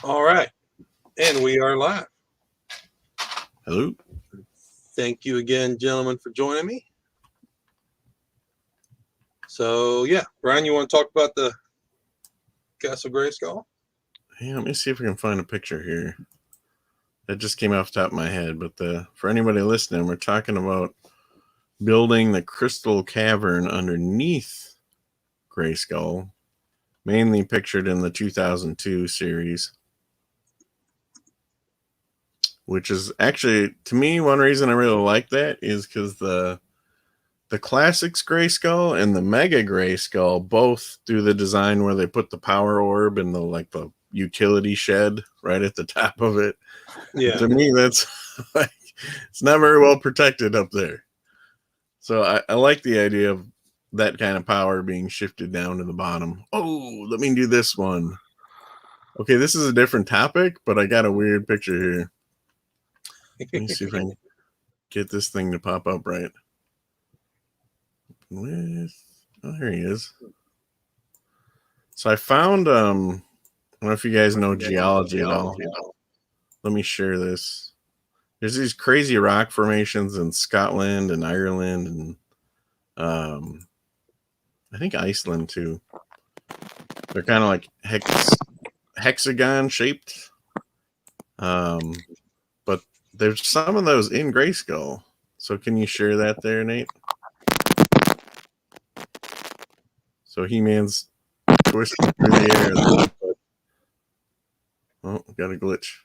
All right. And we are live. Hello. Thank you again, gentlemen, for joining me. So, yeah, Brian, you want to talk about the Castle Grayskull? Hey, let me see if we can find a picture here. That just came off the top of my head, but for anybody listening, we're talking about building the crystal cavern underneath Grayskull, mainly pictured in the 2002 series, which is actually, to me, one reason I really like that is because the classics Grayskull and the Mega Grayskull both do the design where they put the power orb and the utility shed right at the top of it. Yeah. To me, that's like, it's not very well protected up there. So I like the idea of that kind of power being shifted down to the bottom. Oh, let me do this one. Okay, this is a different topic, but I got a weird picture here. Let me see if I can get this thing to pop up right. Oh, there he is. So I found, I don't know if you guys know geology at all. Let me share this. There's these crazy rock formations in Scotland and Ireland and I think Iceland too. They're kind of like hexagon shaped. But there's some of those in Grayskull. So can you share that there, Nate? So He-Man's twisting through the air. Oh, got a glitch.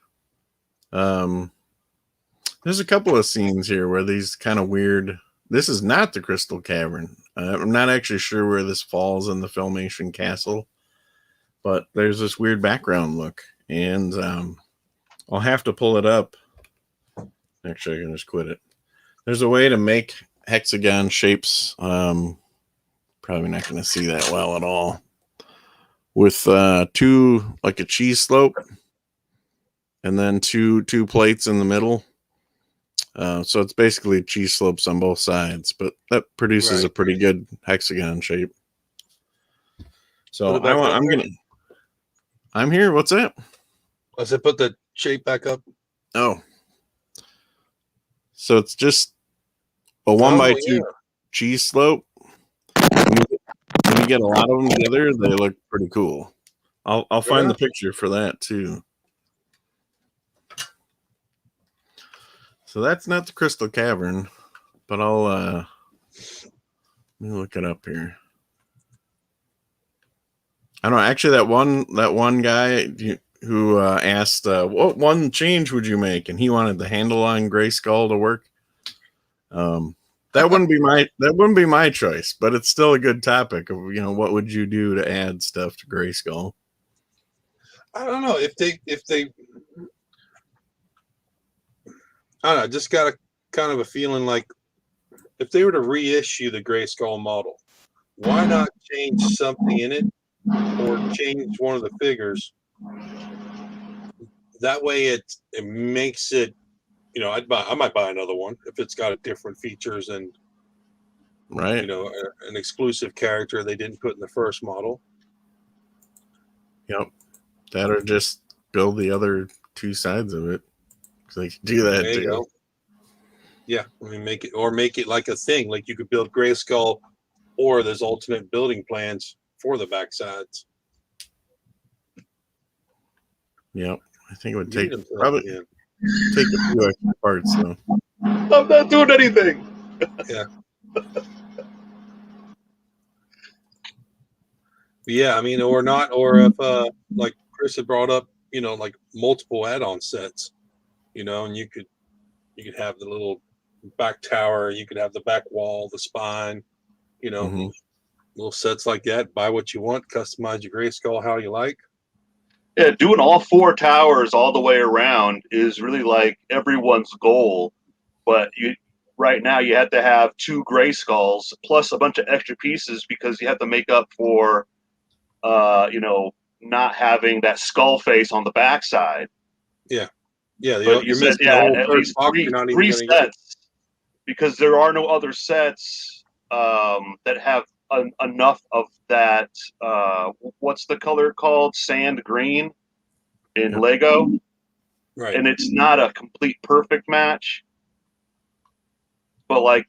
There's a couple of scenes here where these kind of weird. This is not the Crystal Cavern. I'm not actually sure where this falls in the Filmation Castle, but there's this weird background look, and I'll have to pull it up. Actually, I can just quit it. There's a way to make hexagon shapes. Probably not going to see that well at all. With two, like a cheese slope, and then two plates in the middle. So it's basically cheese slopes on both sides, but that produces a pretty good hexagon shape. So I'm here. What's that? Let's put the shape back up. Oh, so it's just a 1x2 cheese slope. When you get a lot of them together, they look pretty cool. I'll find the picture for that too. So that's not the Crystal Cavern, but I'll let me look it up here. I don't know. Actually, that one guy who asked, "What one change would you make?" and he wanted the handle on Grayskull to work. That wouldn't be my choice, but it's still a good topic of what would you do to add stuff to Grayskull. I don't know if they. I don't know. Just got a kind of a feeling like if they were to reissue the Grayskull model, why not change something in it or change one of the figures? That way, it makes it. I might buy another one if it's got different features and right. An exclusive character they didn't put in the first model. Yep, that or just build the other two sides of it. So they can do that there too. Yeah, I mean, make it like a thing. Like you could build Grayskull, or there's alternate building plans for the backsides. Yep, I think it would probably take a few extra parts though. I'm not doing anything. Yeah. Yeah, I mean, or not, or if like Chris had brought up, like multiple add-on sets, and you could have the little back tower, you could have the back wall, the spine, little sets like that. Buy what you want, customize your Grayskull how you like. Yeah, doing all four towers all the way around is really like everyone's goal. But right now you have to have two Grayskulls plus a bunch of extra pieces because you have to make up for, not having that skull face on the backside. Yeah. But you said, at least three sets because there are no other sets that have enough of that. What's the color called? Sand green. in Lego, Right. and it's not a complete perfect match. But like,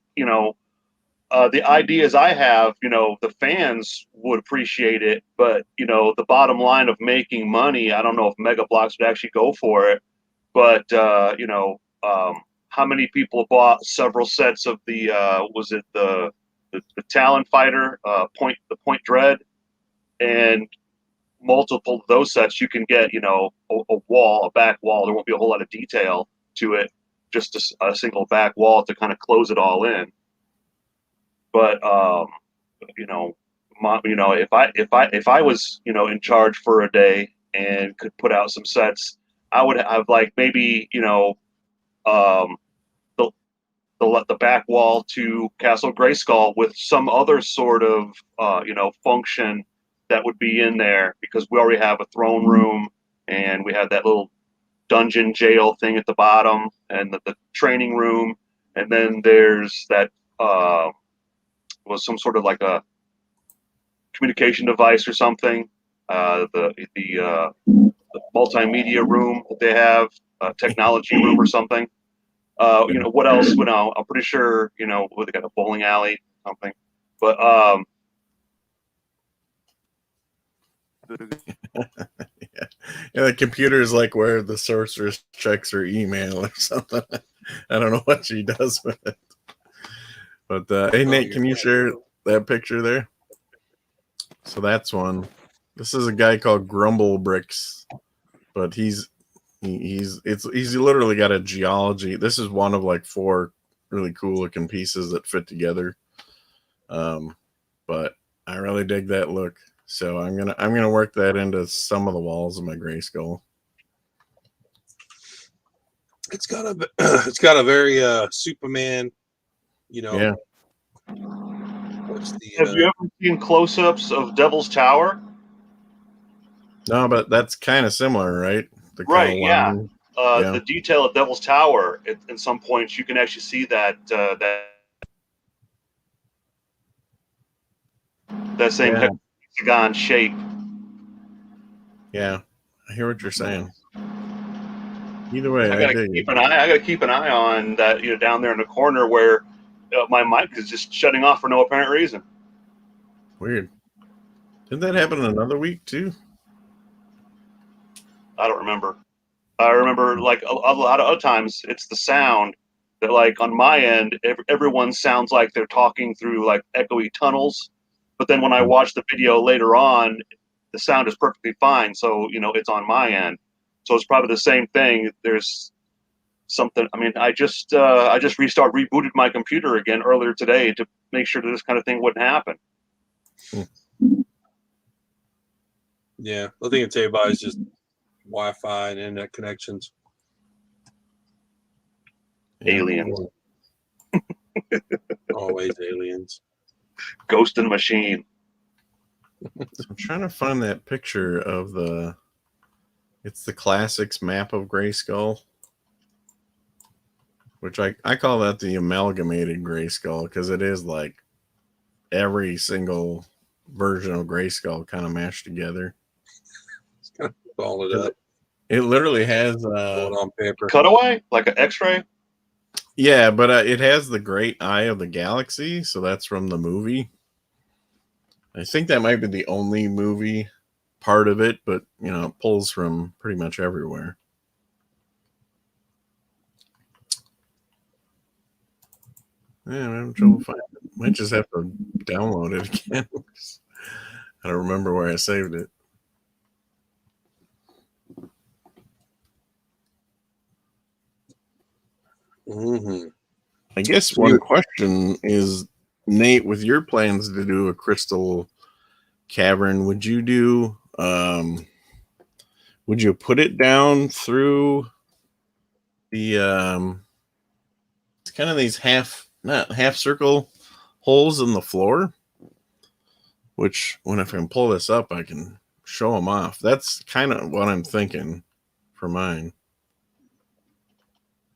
the ideas I have, the fans would appreciate it, but the bottom line of making money, I don't know if Mega Bloks would actually go for it. But how many people bought several sets of the was it the Talon Fighter the Point Dread, and multiple of those sets you can get a back wall. There won't be a whole lot of detail to it, just a single back wall to kind of close it all in. But if I was in charge for a day and could put out some sets, I would have like maybe the back wall to Castle Grayskull with some other sort of function that would be in there, because we already have a throne room and we have that little dungeon jail thing at the bottom, and the training room, and then there's that was some sort of like a communication device or something. The multimedia room that they have, technology room or something. What else? I'm pretty sure they got a bowling alley, something. But yeah, the computer is like where the sorceress checks her email or something. I don't know what she does with it. But hey, Nate, can you share that picture there? So that's one. This is a guy called Grumble Bricks, but he's literally got a geology. This is one of like 4 really cool looking pieces that fit together. But I really dig that look. So I'm gonna work that into some of the walls of my Grayskull. It's got a very Superman, Yeah. What's the? Have you ever seen close-ups of Devil's Tower? No, but that's kind of similar, right? Right. Yeah. Yeah. The detail of Devil's Tower. At some points, you can actually see that same hexagon shape. Yeah, I hear what you're saying. Either way, I gotta keep an eye on that. Down there in the corner where my mic is just shutting off for no apparent reason. Weird. Didn't that happen another week too? I don't remember. I remember like a lot of other times it's the sound that, like, on my end, everyone sounds like they're talking through like echoey tunnels. But then when I watch the video later on, the sound is perfectly fine. So it's on my end. So it's probably the same thing. There's something. I mean, I just rebooted my computer again earlier today to make sure that this kind of thing wouldn't happen. Yeah, I think it's everybody's just Wi-Fi and internet connections. Aliens. Always aliens. Ghost in the Machine. So I'm trying to find that picture of it's the classics map of Grayskull, which I call that the amalgamated Grayskull, because it is like every single version of Grayskull kind of mashed together. It's kind of ball it up. It literally has on paper. Cutaway, like an X-ray. Yeah, but it has the Great Eye of the Galaxy, so that's from the movie. I think that might be the only movie part of it, but it pulls from pretty much everywhere. Yeah, I'm having trouble finding it. Might just have to download it again. I don't remember where I saved it. Mm-hmm. I guess one question is, Nate, with your plans to do a crystal cavern, would you put it down through the it's kind of these not half circle holes in the floor, which if I can pull this up, I can show them off. That's kind of what I'm thinking for mine.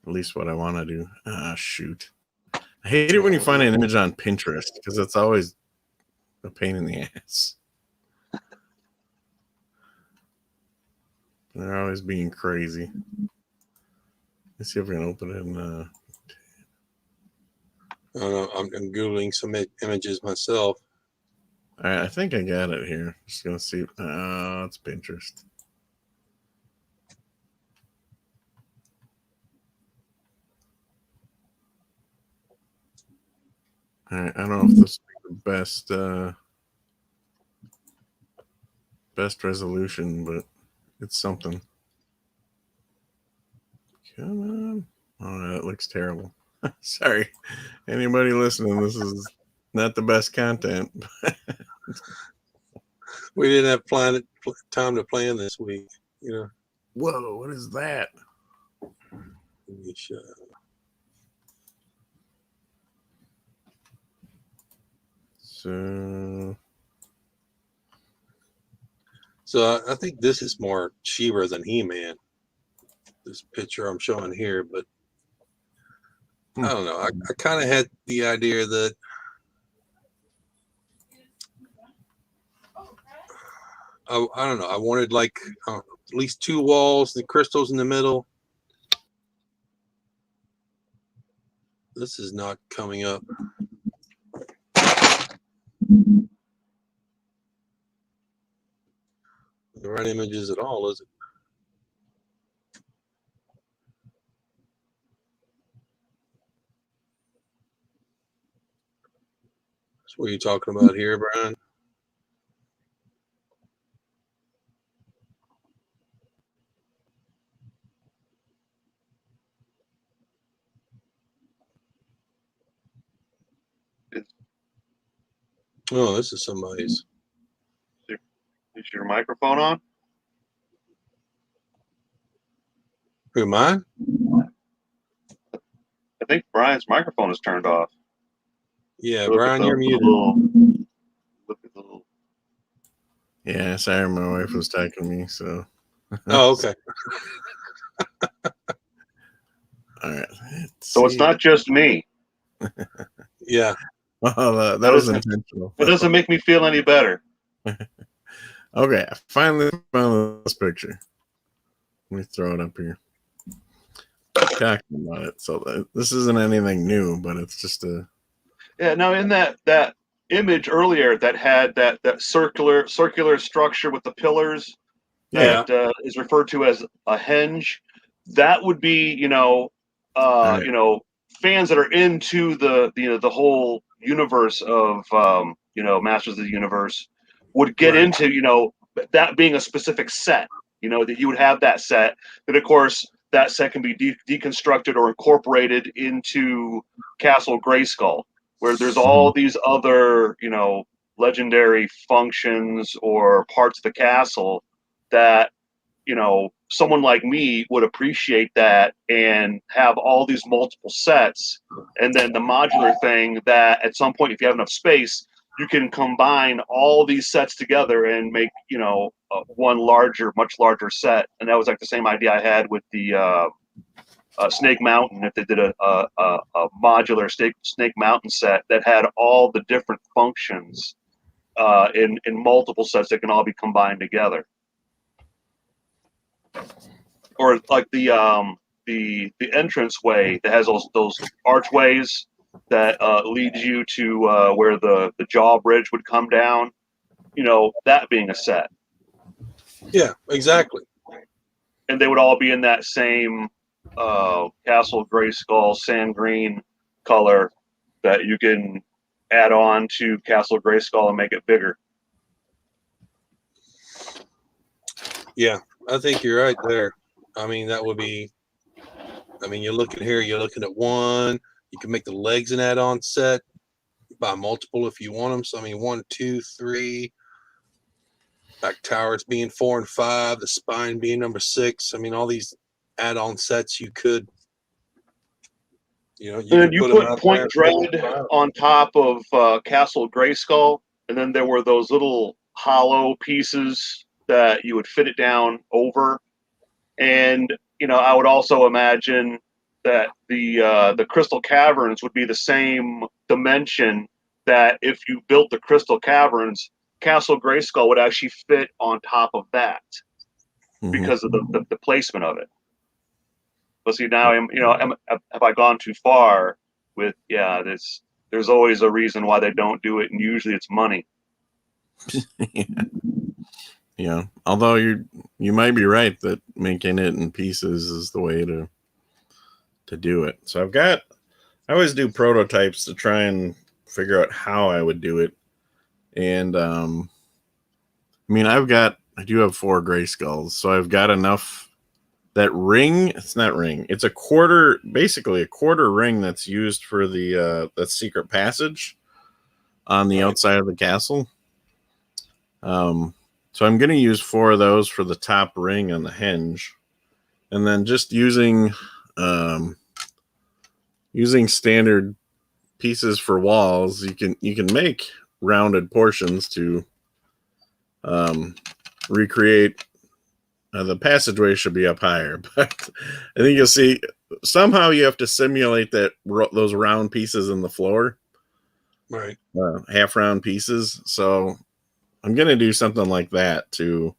At least what I want to do. Shoot. I hate it when you find an image on Pinterest, because it's always a pain in the ass. They're always being crazy. Let's see if we can open it in. I don't know. I'm Googling some images myself. All right, I think I got it here. Just gonna see. It's Pinterest. All right, I don't know if this is the best resolution, but it's something. Come on. Oh, that looks terrible. Sorry. Anybody listening, this is not the best content. We didn't have time to plan this week. You know. Whoa, what is that? Let me show. So I think this is more She-Ra than He-Man. This picture I'm showing here, but I don't know. I kind of had the idea that I don't know. I wanted like at least two walls, the crystals in the middle. This is not coming up. The right images at all, is it? That's what you're talking about here, Brian. Oh, this is somebody's. Is your microphone on? Who, mine? I think Brian's microphone is turned off. Yeah, Brian, you're muted. Look at the little. Yeah, sorry, my wife was talking to me, so. Oh, okay. All right. So it's not just me. Yeah. Oh, that was intentional. That doesn't make me feel any better. Okay, I finally found this picture. Let me throw it up here. Talking about it. So this isn't anything new, but it's just a. Yeah. Now, in that image earlier that had that circular structure with the pillars that is referred to as a henge, that would be Right. fans that are into the whole universe of Masters of the Universe would get Right. into that being a specific set, that you would have that set, that of course that set can be deconstructed or incorporated into Castle Grayskull, where there's all these other legendary functions or parts of the castle that someone like me would appreciate that and have all these multiple sets. And then the modular thing that at some point, if you have enough space, you can combine all these sets together and make, one much larger set. And that was like the same idea I had with the Snake Mountain. If they did a modular Snake Mountain set that had all the different functions in multiple sets that can all be combined together. Or like the entrance way that has those archways that lead you to where the jaw bridge would come down, that being a set. Yeah, exactly. And they would all be in that same Castle Grayskull sand green color that you can add on to Castle Grayskull and make it bigger. Yeah, I think you're right there. I mean, that would be. I mean, you're looking here. You're looking at one. You can make the legs an add-on set. Buy multiple if you want them. So I mean, 1, 2, 3. Back towers being 4 and 5. The spine being number 6. I mean, all these add-on sets you could. You put Point Dread on top of Castle Grayskull, and then there were those little hollow pieces that you would fit it down over. And I would also imagine that the Crystal Caverns would be the same dimension. That if you built the Crystal Caverns, Castle Grayskull would actually fit on top of that. because of the placement of it. But see, now have I gone too far with there's always a reason why they don't do it, and usually it's money. Yeah. Although you might be right that making it in pieces is the way to do it. So I always do prototypes to try and figure out how I would do it. And I mean, I do have 4 gray skulls, so I've got enough. That ring, it's not ring. It's basically a quarter ring that's used for the secret passage on the outside of the castle. So I'm going to use 4 of those for the top ring on the hinge, and then just using standard pieces for walls. You can make rounded portions to recreate. The passageway should be up higher, but I think you'll see somehow you have to simulate those round pieces in the floor, right? Half round pieces. So I'm going to do something like that to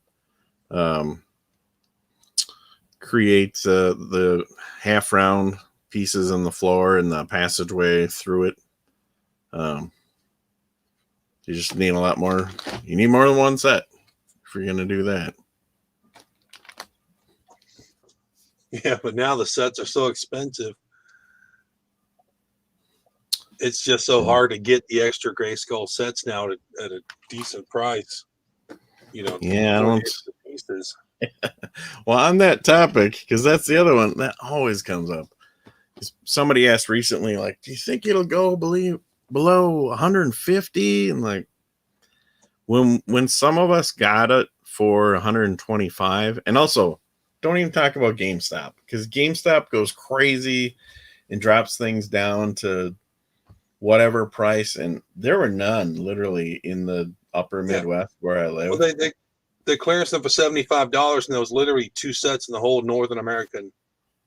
create the half round pieces in the floor and the passageway through it. You just need a lot more. You need more than one set if you're going to do that. Yeah, but now the sets are so expensive. It's just so hard to get the extra gray skull sets now at a decent price. Yeah, I don't. Pieces. Well, on that topic, because that's the other one that always comes up. Somebody asked recently, like, do you think it'll go below 150? And like, when some of us got it for 125, and also don't even talk about GameStop, because GameStop goes crazy and drops things down to whatever price, and there were none literally in the upper Midwest where I live. Well, they clearance them for $75, and there was literally 2 sets in the whole Northern American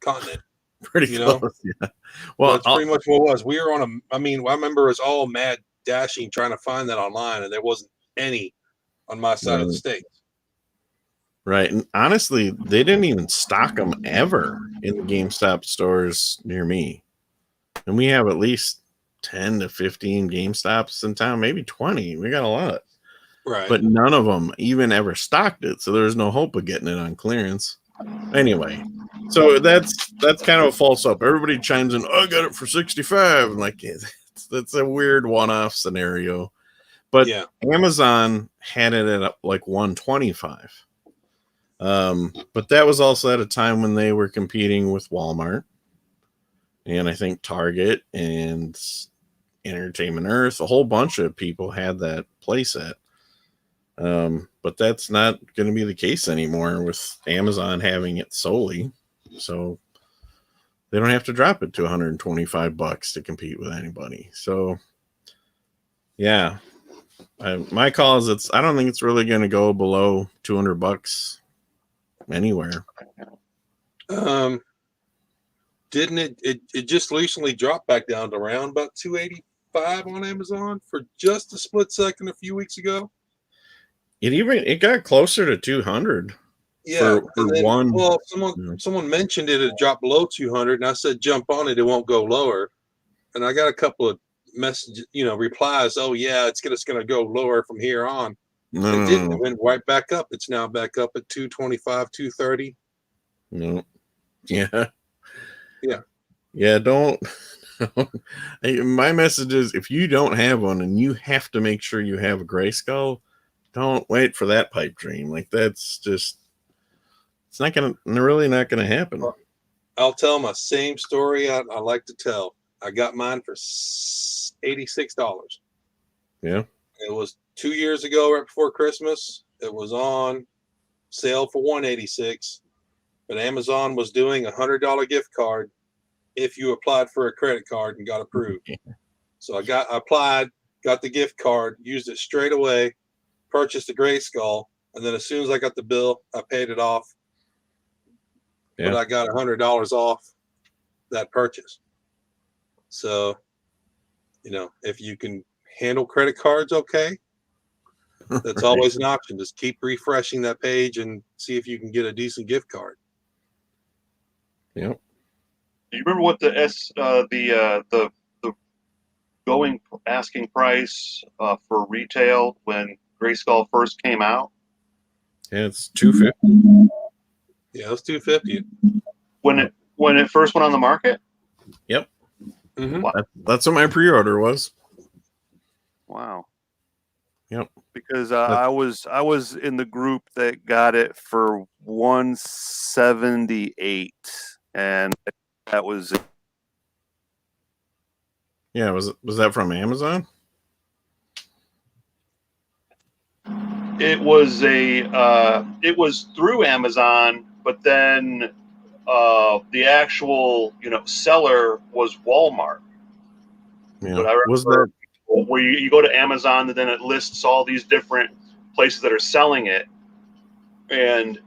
continent. Pretty close, yeah. Well, that's pretty much what it was. We were I remember it was all mad dashing trying to find that online, and there wasn't any on my side of the state. Right. And honestly, they didn't even stock them ever in the GameStop stores near me. And we have at least 10 to 15 GameStops in town, maybe 20. We got a lot. Right. But none of them even ever stocked it. So there's no hope of getting it on clearance. Anyway, so that's kind of a false hope. Everybody chimes in, I got it for 65. And like, that's a weird one-off scenario. But Amazon had it at like 125. But that was also at a time when they were competing with Walmart and I think Target and Entertainment Earth. A whole bunch of people had that playset. But that's not going to be the case anymore with Amazon having it solely. So they don't have to drop it to $125 to compete with anybody. So yeah, my call is I don't think it's really going to go below $200 anywhere. Didn't it just recently dropped back down to around about 285 on Amazon for just a split second a few weeks ago? It got closer to 200. Yeah, for one. Well, someone mentioned it had dropped below 200, and I said jump on it; it won't go lower. And I got a couple of messages, replies. Oh yeah, it's gonna go lower from here on. No, it didn't. It went right back up. It's now back up at 225, 230. No. Yeah. Yeah. Yeah. Don't. My message is, if you don't have one and you have to make sure you have a gray skull, don't wait for that pipe dream. Like that's just. It's really not gonna happen. I'll tell my same story I like to tell. I got mine for $86. Yeah. It was 2 years ago, right before Christmas. It was on sale for $186, but Amazon was doing $100 gift card if you applied for a credit card and got approved. So I applied, got the gift card, used it straight away, purchased a gray skull, and then as soon as I got the bill, I paid it off. Yeah. But I got $100 off that purchase. So, if you can handle credit cards, okay. That's always an option. Just keep refreshing that page and see if you can get a decent gift card. Yep. Do you remember what the going asking price for retail when Grayskull first came out? Yeah, it's $250. Yeah, it's $250. When it first went on the market? Yep. Mm-hmm. Wow. That's what my pre-order was. Wow. Yep. Because I was in the group that got it for $178, and that was Yeah, was that from Amazon? It was it was through Amazon, but then the actual seller was Walmart. Yeah. But I Was remember that where you go to Amazon and then it lists all these different places that are selling it, and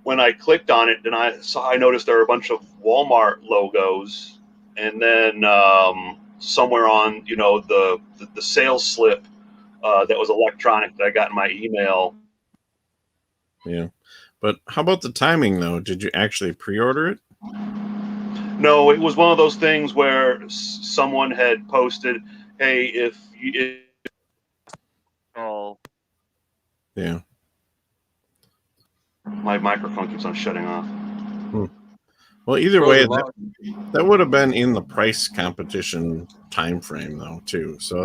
when I clicked on it, then I noticed there were a bunch of Walmart logos, and then somewhere on the sales slip that was electronic that I got in my email. Yeah. But how about the timing though? Did you actually pre-order it? No, it was one of those things where someone had posted, "Hey, if all. Yeah. my microphone keeps on shutting off." Well, either way, Frozen that would have been in the price competition time frame though, too. So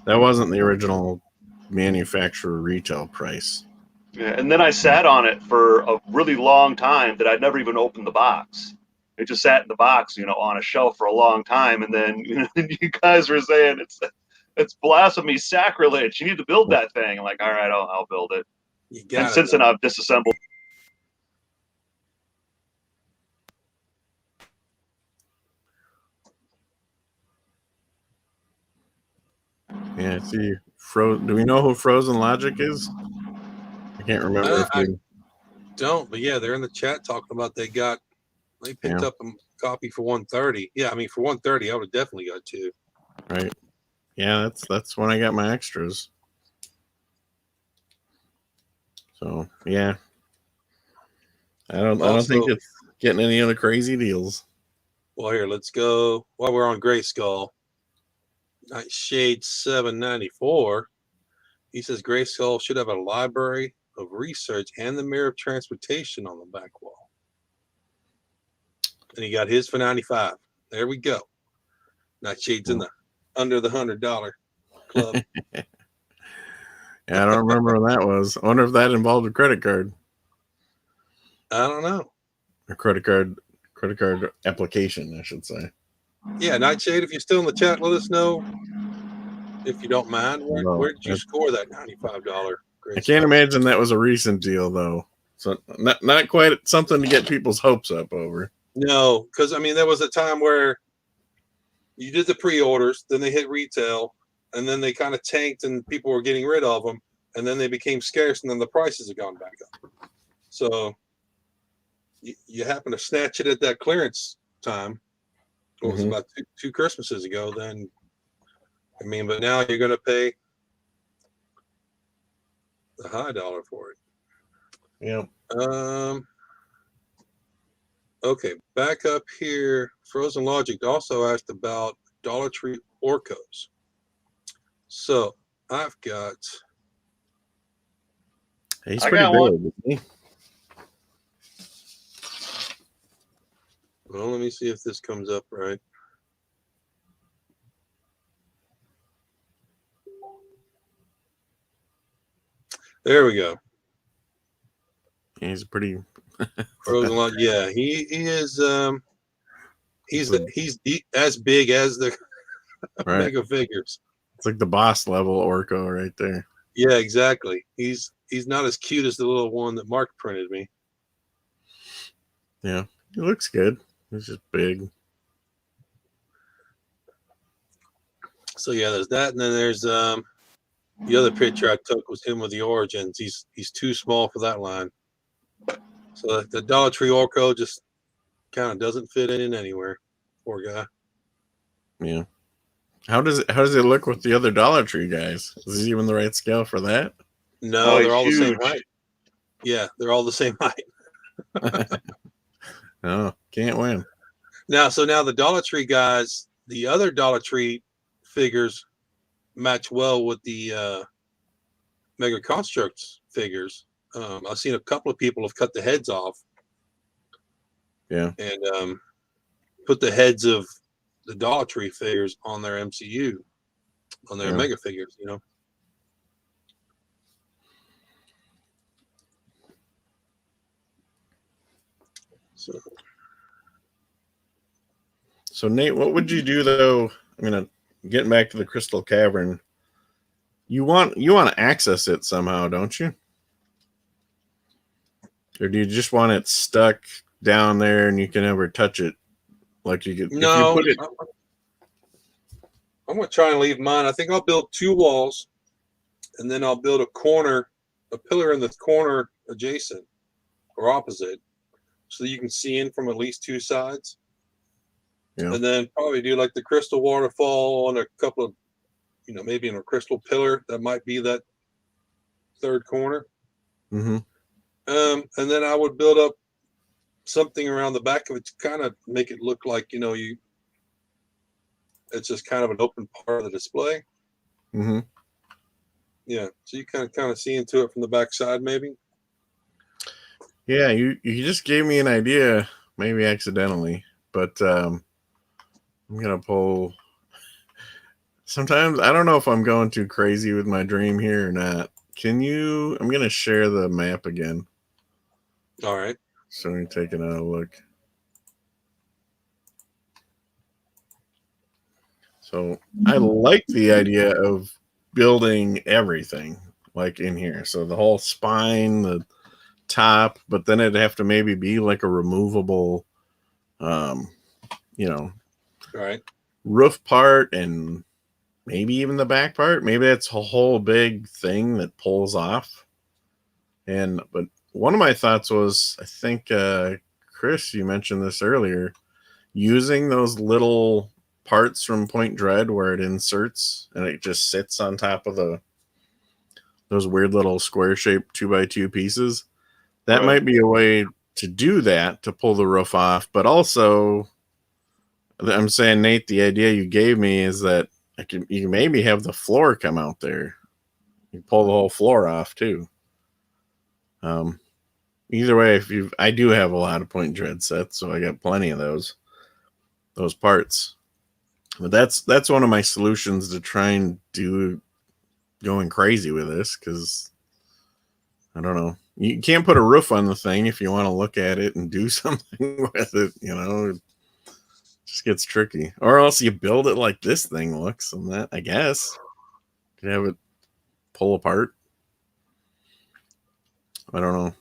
that wasn't the original manufacturer retail price. Yeah, and then I sat on it for a really long time that I'd never even opened the box. It just sat in the box, on a shelf for a long time, and then you guys were saying it's blasphemy, sacrilege. You need to build that thing. I'm like, all right, I'll build it. You And got since it. then, I've disassembled. Yeah, see, do we know who Frozen Logic is? I can't remember if I you don't, but yeah, they're in the chat talking about they picked up a copy for $130. Yeah, I mean for $130, I would have definitely got two. right. Yeah, that's when I got my extras. So yeah, I don't think it's getting any other crazy deals. Well, here, let's go. While we're on Grayskull, Nightshade 794. He says Grayskull should have a library of research and the mirror of transportation on the back wall. And he got his for $95. There we go. Nightshade's in the under the $100 club. Yeah, I don't remember what that was. I wonder if that involved a credit card. I don't know. A credit card application, I should say. Yeah, Nightshade, if you're still in the chat, let us know if you don't mind. Where did you score that $95? I can't imagine that was a recent deal though. So not quite something to get people's hopes up over. No, because I mean there was a time where you did the pre-orders, then they hit retail, and then they kind of tanked and people were getting rid of them, and then they became scarce, and then the prices have gone back up. So you happen to snatch it at that clearance time. It was about two Christmases ago. Then, I mean, but now you're going to pay the high dollar for it. Yeah. Okay, back up here. Frozen Logic also asked about Dollar Tree Orcas. So I've got. He's pretty big, isn't he? Well, let me see if this comes up right. There we go. He's pretty Frozen Logic. Yeah, he is. He's as big as the mega figures. It's like the boss level Orca right there. Yeah, exactly. He's not as cute as the little one that Mark printed me. Yeah, he looks good. He's just big. So yeah, there's that, and then there's the other picture I took was him with the Origins. He's too small for that line. So the Dollar Tree Orco just kind of doesn't fit in anywhere. Poor guy. Yeah. How does it look with the other Dollar Tree guys? Is he even the right scale for that? No, Oh, they're he's all the same huge. height. Yeah, they're all the same height. Oh, can't win. Now the Dollar Tree guys, the other Dollar Tree figures match well with the Mega Construx figures. I've seen a couple of people have cut the heads off. Yeah. And put the heads of the Dollar Tree figures on their MCU, on their Mega figures, you know. So Nate, what would you do though? I'm gonna getting back to the Crystal Cavern. You want to access it somehow, don't you? Or do you just want it stuck down there and you can never touch it? Like you could, No, if you put it. I'm gonna try and leave mine. I think I'll build 2 walls, and then I'll build a pillar in the corner adjacent or opposite, so you can see in from at least 2 sides. Yeah. And then probably do like the crystal waterfall on a couple of, you know, maybe in a crystal pillar that might be that 3rd corner. Mm-hmm. And then I would build up something around the back of it to kind of make it look like, you know, it's just kind of an open part of the display. Mm-hmm. Yeah, so you kind of see into it from the back side, maybe. Yeah, you just gave me an idea, maybe accidentally, but I'm gonna pull. Sometimes I don't know if I'm going too crazy with my dream here or not. Can you? I'm gonna share the map again. All right. So we're taking a look. So I like the idea of building everything like in here. So the whole spine, the top, but then it'd have to maybe be like a removable, you know, Right. roof part and maybe even the back part. Maybe that's a whole big thing that pulls off. But one of my thoughts was, I think, Chris, you mentioned this earlier, using those little parts from Point Dread where it inserts and it just sits on top of those weird little square shaped 2x2 pieces. That might be a way to do that, to pull the roof off. But also, I'm saying, Nate, the idea you gave me is that you can maybe have the floor come out there. You pull the whole floor off too. Either way, I do have a lot of Point Dread sets, so I got plenty of those parts. But that's one of my solutions to try and do going crazy with this, because I don't know. You can't put a roof on the thing if you want to look at it and do something with it, you know. It just gets tricky. Or else you build it like this thing looks, and that, I guess, you can have it pull apart. I don't know.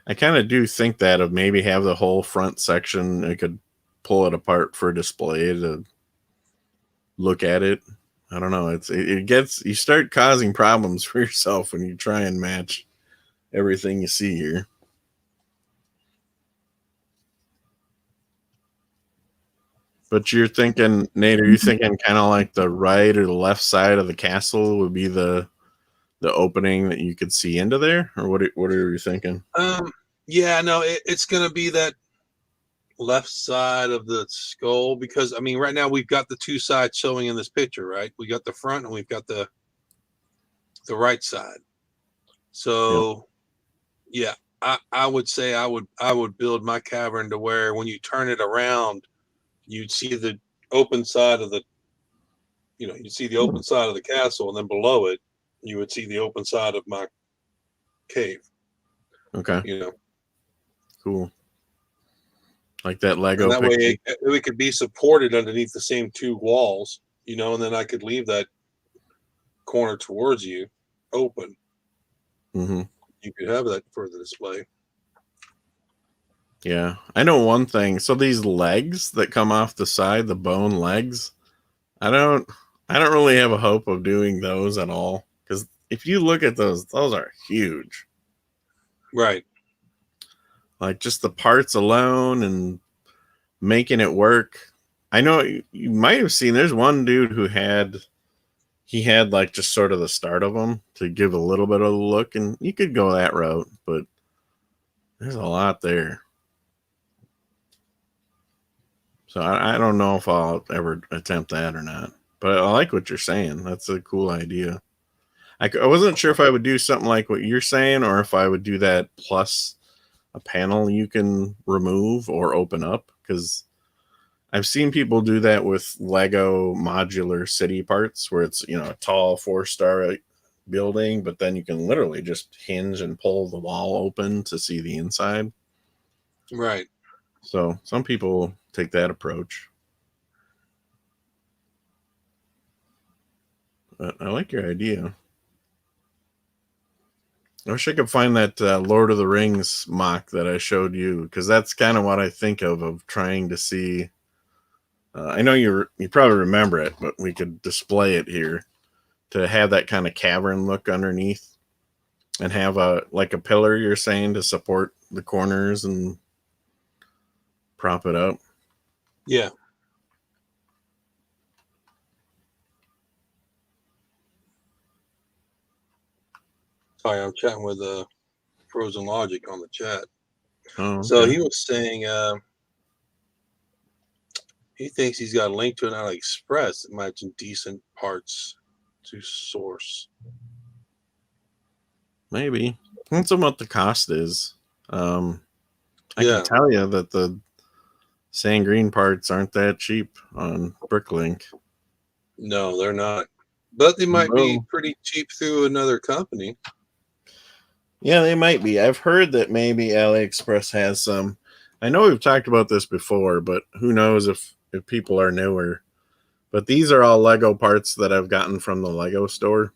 I kind of do think that of maybe have the whole front section, I could pull it apart for display to look at it. I don't know. You start causing problems for yourself when you try and match everything you see here. But you're thinking, Nate, are you thinking kind of like the right or the left side of the castle would be the opening that you could see into there? Or what are you thinking? Yeah, no, it's going to be that left side of the skull, because I mean, right now we've got the 2 sides showing in this picture, right? We got the front and we've got the right side. So yeah, I would say I would build my cavern to where when you turn it around, you'd see the open side of you'd see the open side of the castle, and then below it you would see the open side of my cave. Okay. You know. Cool. Like that Lego And that picture. way it could be supported underneath the same 2 walls, you know, and then I could leave that corner towards you open. Mm-hmm. You could have that for the display. Yeah. I know one thing. So these legs that come off the side, the bone legs, I don't really have a hope of doing those at all. Because if you look at those are huge. Right. Like just the parts alone and making it work. I know you might have seen, there's one dude who he had like just sort of the start of them to give a little bit of a look, and you could go that route, but there's a lot there. So I don't know if I'll ever attempt that or not, but I like what you're saying. That's a cool idea. I wasn't sure if I would do something like what you're saying, or if I would do that plus a panel you can remove or open up, because I've seen people do that with Lego modular city parts where it's, you know, a tall 4-star building, but then you can literally just hinge and pull the wall open to see the inside. Right. So some people take that approach. But I like your idea. I wish I could find that Lord of the Rings mock that I showed you, because that's kind of what I think of trying to see. I know you probably remember it, but we could display it here to have that kind of cavern look underneath, and have a pillar, you're saying, to support the corners and prop it up. Yeah. Sorry, I'm chatting with Frozen Logic on the chat. Oh, okay. So he was saying he thinks he's got a link to an AliExpress that might have some decent parts to source. Maybe. Depends on what the cost is. I Yeah. can tell you that the sand green parts aren't that cheap on Bricklink. No, they're not. But they might be No. pretty cheap through another company. Yeah, they might be. I've heard that maybe AliExpress has some. I know we've talked about this before, but who knows if people are newer. But these are all Lego parts that I've gotten from the Lego store.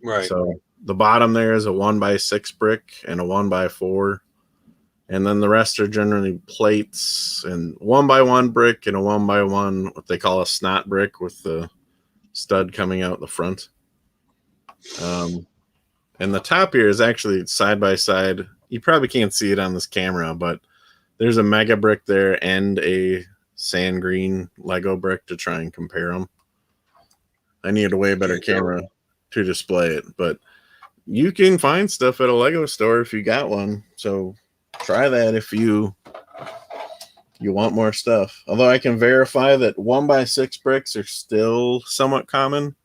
Right. So the bottom there is a 1x6 brick and a 1x4. And then the rest are generally plates and 1x1 brick and a 1x1, what they call a snot brick with the stud coming out the front. And the top here is actually side by side. You probably can't see it on this camera, but there's a mega brick there and a sand green Lego brick to try and compare them. I need a way better camera to display it, but you can find stuff at a Lego store if you got one. So try that if you want more stuff. Although I can verify that 1x6 bricks are still somewhat common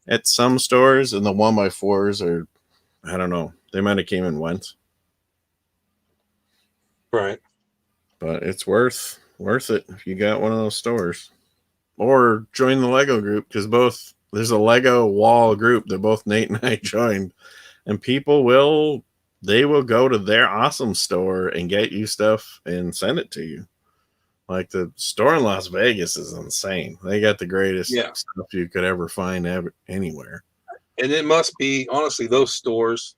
at some stores, and the 1x4s are, I don't know, they might have came and went. Right. But it's worth it if you got one of those stores. Or join the Lego group, because there's a Lego wall group that both Nate and I joined, and people will go to their awesome store and get you stuff and send it to you. Like the store in Las Vegas is insane. They got the greatest stuff you could ever find anywhere. And it must be, honestly, those stores,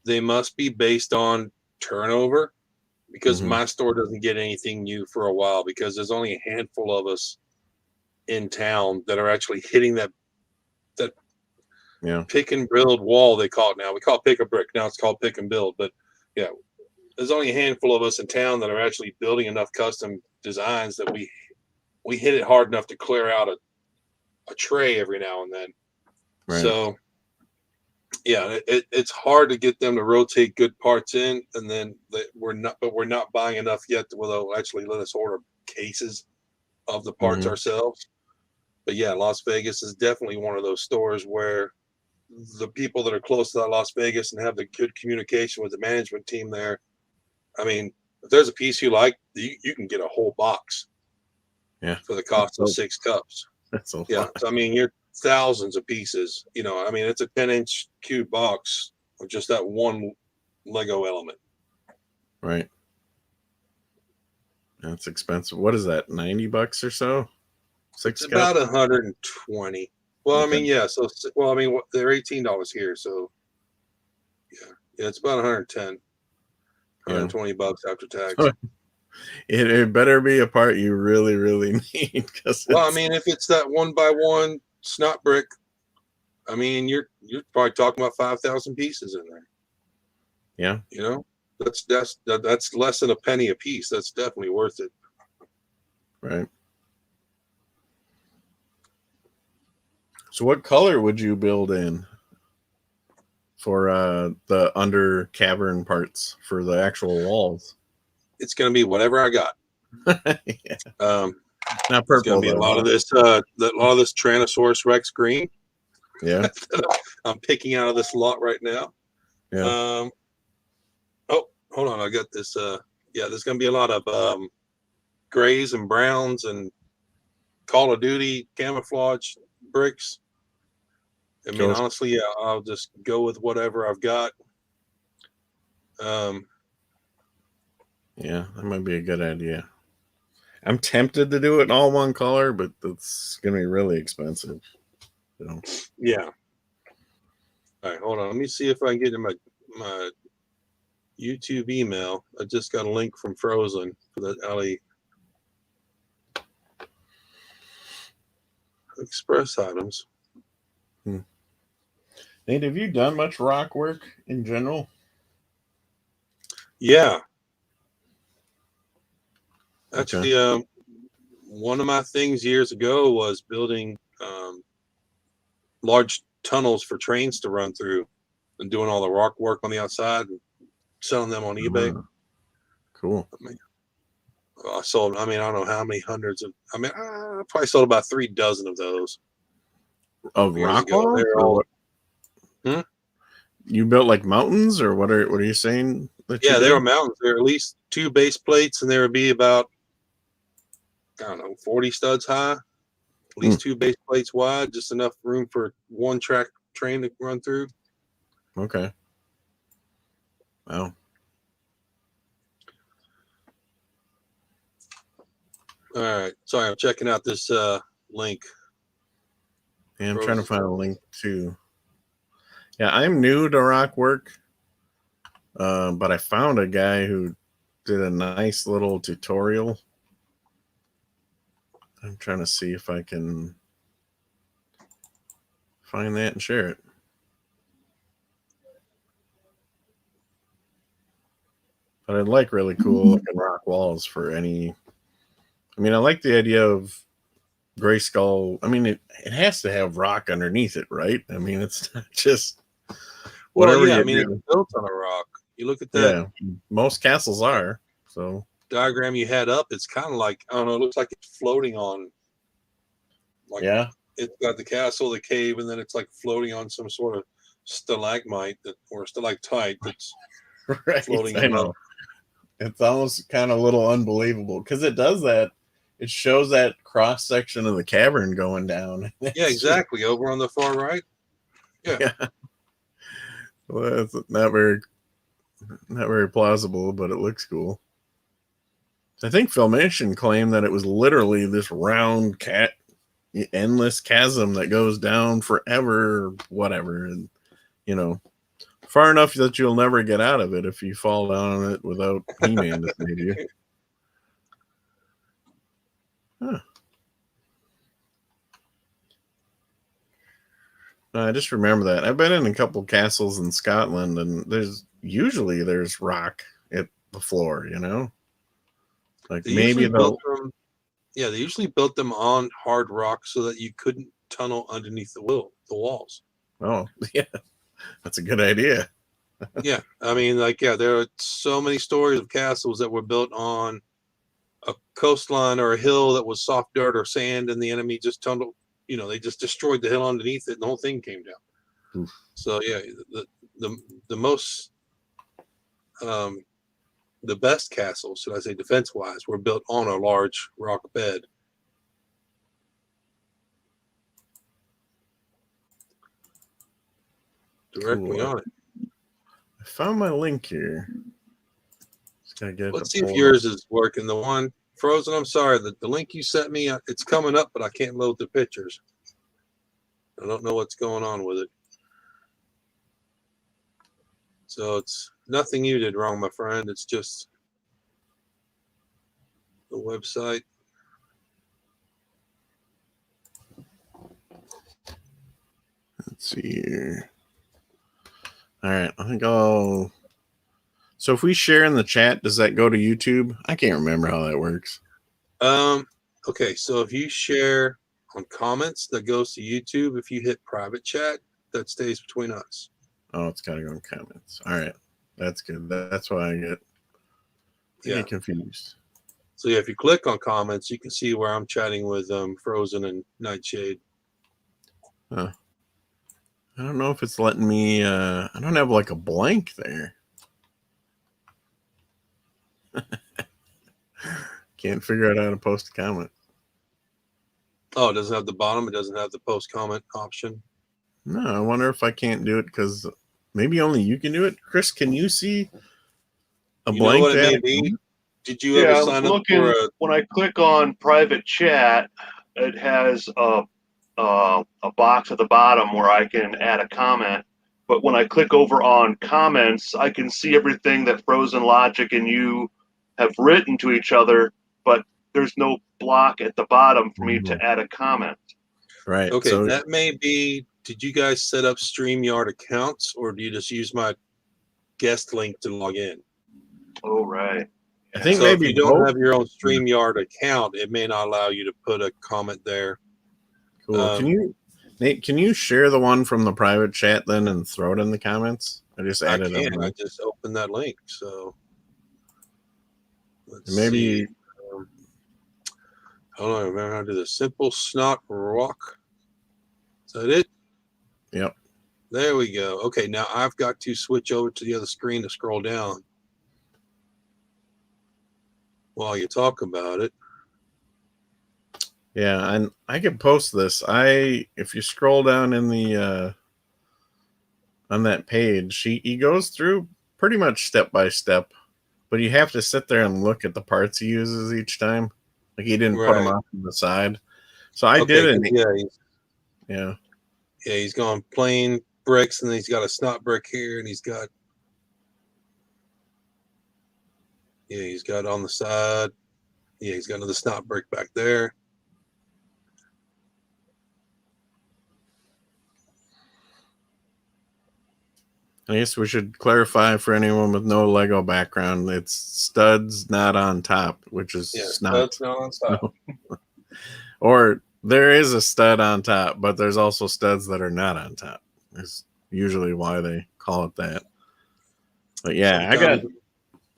they must be based on turnover, because my store doesn't get anything new for a while, because there's only a handful of us in town that are actually hitting that pick and build wall, they call it now. We call it pick a brick. Now it's called pick and build. But yeah, there's only a handful of us in town that are actually building enough custom designs that we hit it hard enough to clear out a tray every now and then. Right. So yeah, it's hard to get them to rotate good parts in, and then we're not buying enough yet that they'll actually let us order cases of the parts ourselves. But yeah, Las Vegas is definitely one of those stores where the people that are close to that Las Vegas and have the good communication with the management team there, I mean, if there's a piece you like, you can get a whole box for the cost of 6 cups. That's a lot. So I mean, you're thousands of pieces. I mean, it's a 10-inch cube box of just that one Lego element. Right. That's expensive. What is that, $90 or so? 6 It's cups? about 120. Well, okay. I mean, yeah. So, well, I mean, they're $18 here. So, yeah, it's about 110, 120 bucks after tax. It better be a part you really, really need. Well, I mean, if it's that 1x1 snot brick, I mean, you're probably talking about 5,000 pieces in there. Yeah. That's less than a penny a piece. That's definitely worth it. Right. So what color would you build in for the under cavern parts for the actual walls? It's going to be whatever I got. Yeah. It's Not going purple to be a though. lot of this, Tyrannosaurus Rex green. Yeah. I'm picking out of this lot right now. Yeah. Oh, hold on. I got this. There's going to be a lot of grays and browns and Call of Duty camouflage bricks. I mean, honestly, yeah, I'll just go with whatever I've got. Yeah, that might be a good idea. I'm tempted to do it in all one color, but it's going to be really expensive. So. Yeah. All right, hold on. Let me see if I can get in my YouTube email. I just got a link from Frozen for the Ali Express items. Nate, have you done much rock work in general? Yeah. Actually, one of my things years ago was building large tunnels for trains to run through and doing all the rock work on the outside and selling them on eBay. Cool. I sold, I don't know how many hundreds of, I probably sold about 3 dozen of those. Of rock walls? They're all, You built like mountains, or what are you saying? Yeah, they were mountains. There were at least 2 base plates, and there would be about, 40 studs high, at least 2 base plates wide, just enough room for 1 track train to run through. Okay. Wow. All right. Sorry, I'm checking out this link. Yeah, I'm trying to find a link too. Yeah, I'm new to rock work, but I found a guy who did a nice little tutorial. I'm trying to see if I can find that and share it. But I'd like really cool looking rock walls for any. I like the idea of gray skull. It has to have rock underneath it, right? It's not just whatever you do. It's built on a rock. You look at that. Yeah, most castles are. So diagram you had up, it's kind of like, I don't know, it looks like it's floating on. Yeah. It's got the castle, the cave, and then it's like floating on some sort of stalagmite or stalactite that's right, floating. I know. It's almost kind of a little unbelievable because it does that. It shows that cross section of the cavern going down. Yeah, exactly. Over on the far right. Yeah. Well, it's not very plausible, but it looks cool. I think Filmation claimed that it was literally this round endless chasm that goes down forever, or whatever, and far enough that you'll never get out of it if you fall down on it without He-Man to save you. Huh. I just remember that. I've been in a couple castles in Scotland, and there's rock at the floor, Like they maybe they usually built them on hard rock so that you couldn't tunnel underneath the walls. Oh, yeah. That's a good idea. Yeah. There are so many stories of castles that were built on a coastline or a hill that was soft dirt or sand, and the enemy just tunneled, they just destroyed the hill underneath it, and the whole thing came down. Oof. So yeah, the most the best castles, should I say, defense-wise, were built on a large rock bed. Directly on it. I found my link here. Let's see if yours is working. The one Frozen, I'm sorry, the link you sent me, it's coming up, but I can't load the pictures. I don't know what's going on with it. So it's nothing you did wrong, my friend. It's just the website. Let's see here. All right, I think I'll. So if we share in the chat, does that go to YouTube? I can't remember how that works. Okay, so if you share on comments that goes to YouTube. If you hit private chat, that stays between us. Oh, it's got to go in comments. All right. That's good. That's why I get confused. So yeah, if you click on comments, you can see where I'm chatting with Frozen and Nightshade. Huh. I don't know if it's letting me. I don't have like a blank there. Can't figure out how to post a comment. Oh, it doesn't have the bottom. It doesn't have the post comment option. No, I wonder if I can't do it because maybe only you can do it. Chris, can you see a You blank? know what it to may add a be? comment? Did you ever sign up for a? When I click on private chat, it has a box at the bottom where I can add a comment. But when I click over on comments, I can see everything that Frozen Logic and you have written to each other, but there's no block at the bottom for me to add a comment. Right. Okay, So that may be. Did you guys set up StreamYard accounts, or do you just use my guest link to log in? Oh, right. I think So maybe if you don't both. have your own StreamYard account, it may not allow you to put a comment there. Cool. Can you, Nate? Can you share the one from the private chat then and throw it in the comments? I just I added can. I it. just opened that link. So let's Maybe. see. Hold on. I remember how to do the simple snot rock. Is that it? Yep. There we go. Okay, now I've got to switch over to the other screen to scroll down while you talk about it. Yeah, and I can post this. If you scroll down in the on that page, he goes through pretty much step by step, but you have to sit there and look at the parts he uses each time. Like he didn't put them off to the side. So I did it. Yeah, he's going plain bricks, and then he's got a snot brick here, and he's got on the side. Yeah, he's got another snot brick back there. I guess we should clarify for anyone with no Lego background, it's studs not on top, which is studs not on top. Or there is a stud on top, but there's also studs that are not on top. Is usually why they call it that. But yeah,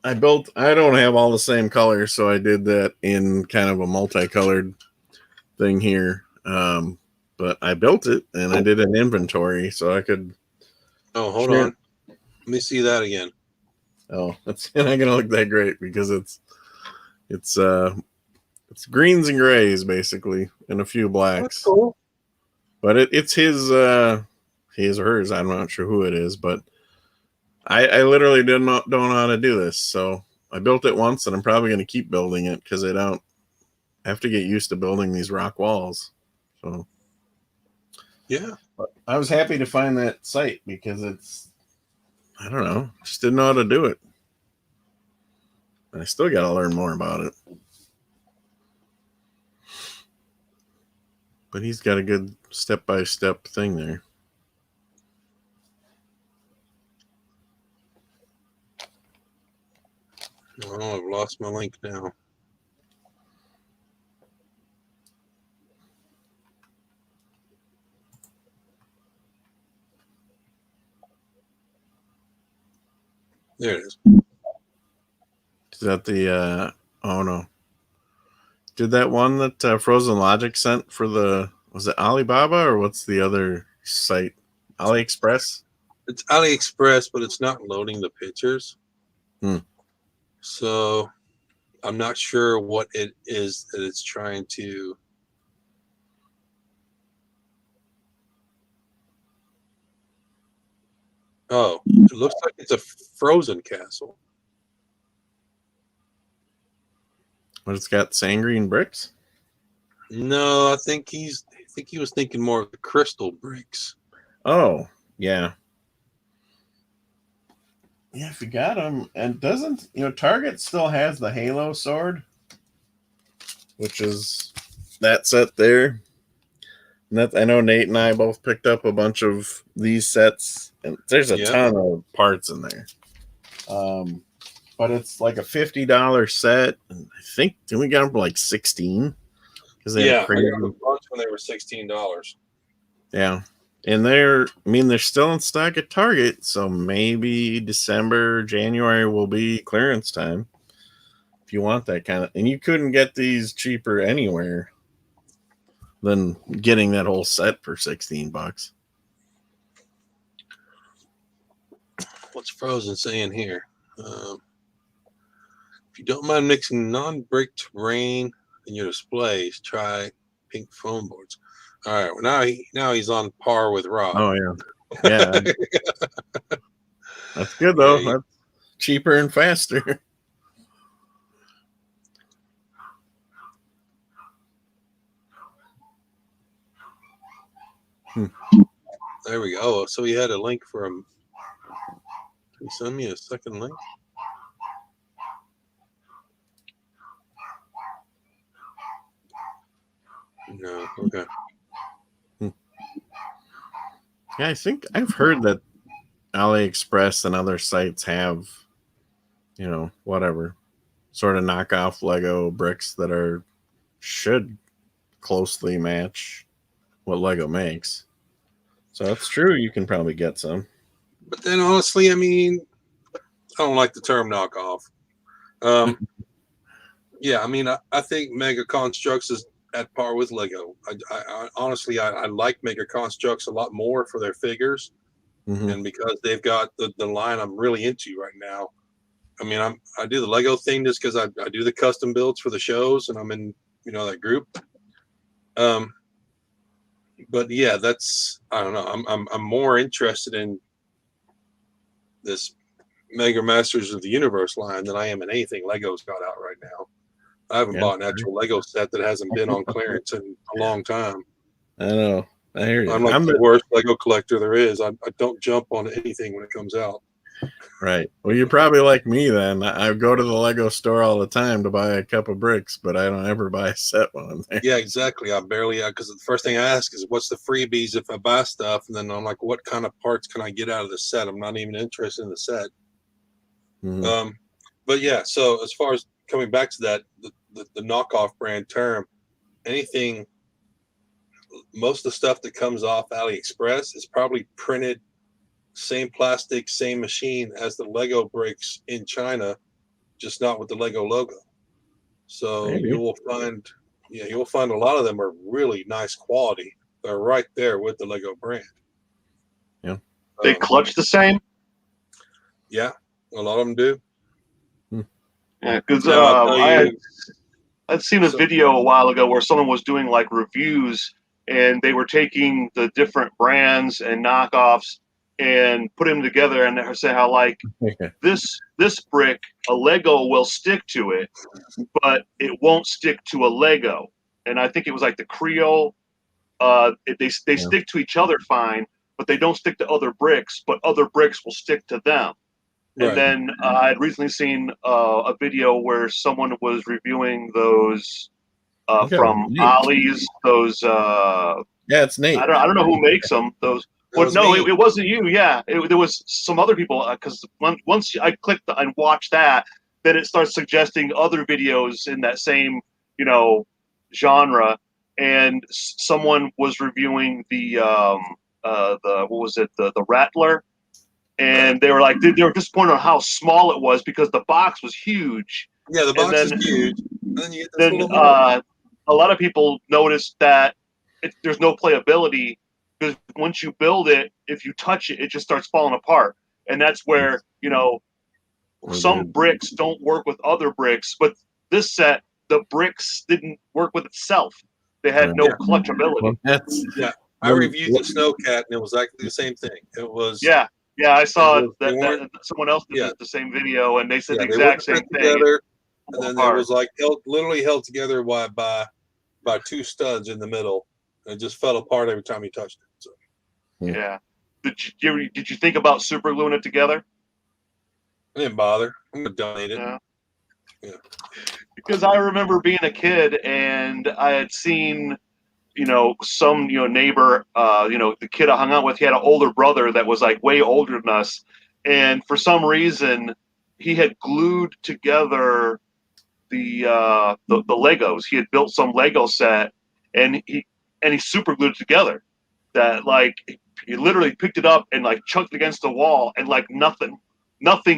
I don't have all the same colors, so I did that in kind of a multicolored thing here. But I built it and I did an inventory so I could. Oh, hold on. Let me see that again. Oh, that's not gonna look that great because it's greens and grays basically and a few blacks. That's cool. But it's his or hers. I'm not sure who it is, but I literally don't know how to do this. So I built it once and I'm probably gonna keep building it because I don't have to get used to building these rock walls. So yeah. But I was happy to find that site because I don't know, just didn't know how to do it. I still got to learn more about it. But he's got a good step-by-step thing there. Oh, I've lost my link now. There it is. Is that the oh no. Did that one that Frozen Logic sent for was it Alibaba or what's the other site? AliExpress? It's AliExpress, but it's not loading the pictures. So I'm not sure what it is that it's trying to. Oh, it looks like it's a frozen castle. But it's got sand green bricks? No, I think he was thinking more of the crystal bricks. Oh, yeah. Yeah, if you got them, and doesn't Target still has the Halo sword, which is that set there. And I know Nate and I both picked up a bunch of these sets, and there's a ton of parts in there. But it's like a $50 set, and I think we got them for like $16 because they had a bunch when they were $16. Yeah. And they're still in stock at Target, so maybe December, January will be clearance time if you want that kind of. And you couldn't get these cheaper anywhere than getting that whole set for $16. What's Frozen saying here? If you don't mind mixing non-brick terrain in your displays, try pink foam boards. All right, well now he's on par with Rob. Oh yeah. That's good though. Yeah, That's cheaper and faster. There we go. Oh, so he had a link for him. Can you send me a second link? No. Okay. Yeah, I think I've heard that AliExpress and other sites have, whatever sort of knockoff Lego bricks that should closely match what Lego makes. So that's true. You can probably get some. But then honestly, I mean, I don't like the term knockoff. Yeah, I mean, I think Mega Construx is at par with Lego. I honestly, I like Mega Construx a lot more for their figures, and because they've got the line I'm really into right now. I mean, I do the Lego thing just because I do the custom builds for the shows, and I'm in that group. But yeah, I don't know. I'm more interested in this Mega Masters of the Universe line than I am in anything Lego's got out right now. I haven't bought an actual Lego set that hasn't been on clearance in a long time. I know. I hear you. I'm like the worst Lego collector there is. I don't jump on anything when it comes out. Right. Well, you're probably like me then. I go to the Lego store all the time to buy a cup of bricks, but I don't ever buy a set when I'm there. Yeah, exactly. I barely, because the first thing I ask is, what's the freebies if I buy stuff? And then I'm like, what kind of parts can I get out of the set? I'm not even interested in the set. But yeah, so as far as coming back to that, the knockoff brand term, most of the stuff that comes off AliExpress is probably printed same plastic, same machine as the Lego bricks in China, just not with the Lego logo. So you'll find a lot of them are really nice quality. They're right there with the Lego brand. Yeah. They clutch the same? Yeah, a lot of them do. Yeah, because I'd seen a video a while ago where someone was doing like reviews, and they were taking the different brands and knockoffs and put them together, and they say how like this brick, a Lego will stick to it, but it won't stick to a Lego. And I think it was like the Creole. They stick to each other fine, but they don't stick to other bricks, but other bricks will stick to them. And then I'd recently seen a video where someone was reviewing those from Ollie's. Those it's Nate. I don't know who makes them. Those. But no, it wasn't you. Yeah, there was some other people. Because once I clicked and watched that, then it starts suggesting other videos in that same genre. And someone was reviewing the what was it, the Rattler, and they were like they were disappointed on how small it was because the box was huge. Yeah, the box is huge. And then you get this a lot of people noticed that there's no playability. Because once you build it, if you touch it, it just starts falling apart. And that's where, some bricks don't work with other bricks. But this set, the bricks didn't work with itself. They had no clutchability. I reviewed the Snowcat, and it was actually the same thing. It was... Yeah, I saw that someone else did the same video, and they said the exact same thing. Together, and then it was like literally held together by two studs in the middle. And it just fell apart every time you touched it. So. Yeah. Did you think about super gluing it together? I didn't bother. I'm gonna donate it. Yeah. Because I remember being a kid and I had seen, some neighbor, the kid I hung out with, he had an older brother that was like way older than us, and for some reason he had glued together the Legos. He had built some Lego set, and and he super glued it together. That like he literally picked it up and like chucked it against the wall, and like nothing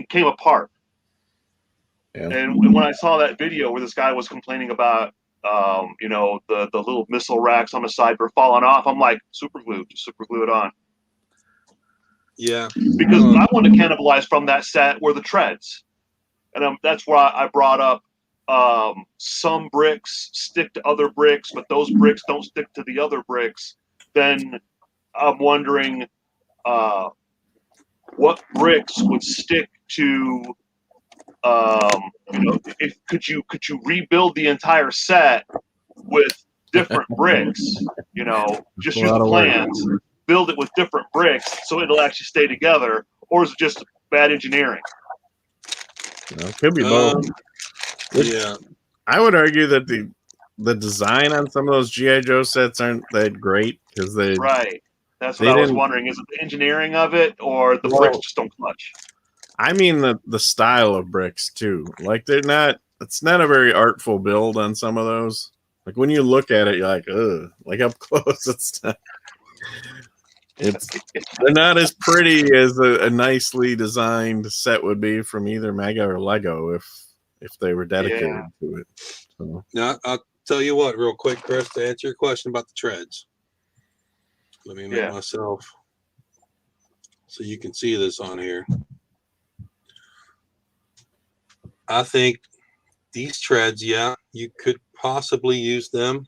came apart. Yeah. And when I saw that video where this guy was complaining about, the little missile racks on the side were falling off, I'm like, super glue it on. Yeah. Because I want to cannibalize from that set were the treads. And that's why I brought up some bricks stick to other bricks, but those bricks don't stick to the other bricks. Then I'm wondering what bricks would stick to. Could you rebuild the entire set with different bricks? Just use the plans, build it with different bricks so it'll actually stay together, or is it just bad engineering? It could be both. Yeah. I would argue that the design on some of those G.I. Joe sets aren't that great because they right. That's what I was wondering. Is it the engineering of it, or the bricks just don't clutch? I mean the style of bricks too. Like they're not. It's not a very artful build on some of those. Like when you look at it, you're like, ugh. Like up close, it's not. They're not as pretty as a nicely designed set would be from either Mega or Lego if they were dedicated to it. So. Now I'll tell you what, real quick, Chris, to answer your question about the treads. Let me make myself so you can see this on here. I think these treads, you could possibly use them